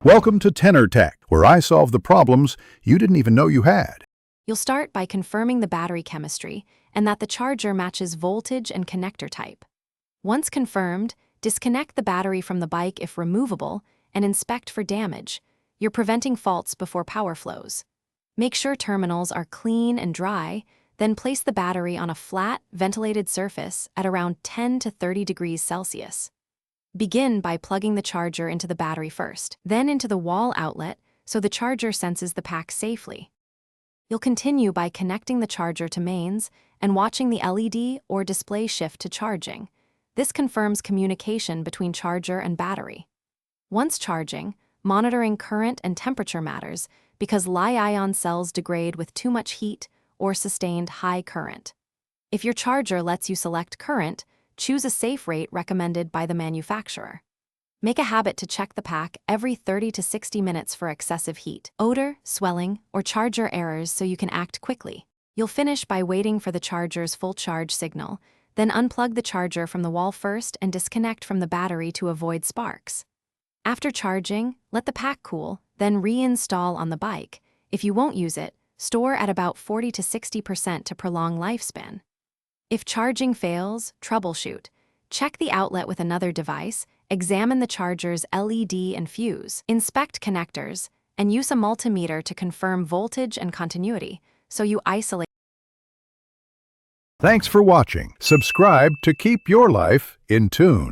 Welcome to Tenor Tech, where I solve the problems you didn't even know you had. You'll start by confirming the battery chemistry and that the charger matches voltage and connector type. Once confirmed, disconnect the battery from the bike if removable and inspect for damage. You're preventing faults before power flows. Make sure terminals are clean and dry, then place the battery on a flat, ventilated surface at around 10 to 30 degrees Celsius. Begin by plugging the charger into the battery first, then into the wall outlet so the charger senses the pack safely. You'll continue by connecting the charger to mains and watching the LED or display shift to charging. This confirms communication between charger and battery. Once charging, monitoring current and temperature matters because Li-ion cells degrade with too much heat or sustained high current. If your charger lets you select current, choose a safe rate recommended by the manufacturer. Make a habit to check the pack every 30 to 60 minutes for excessive heat, odor, swelling, or charger errors so you can act quickly. You'll finish by waiting for the charger's full charge signal, then unplug the charger from the wall first and disconnect from the battery to avoid sparks. After charging, let the pack cool, then reinstall on the bike. If you won't use it, store at about 40 to 60% to prolong lifespan. If charging fails, troubleshoot. Check the outlet with another device, examine the charger's LED and fuse, inspect connectors, and use a multimeter to confirm voltage and continuity, so you isolate. Thanks for watching. Subscribe to keep your life in tune.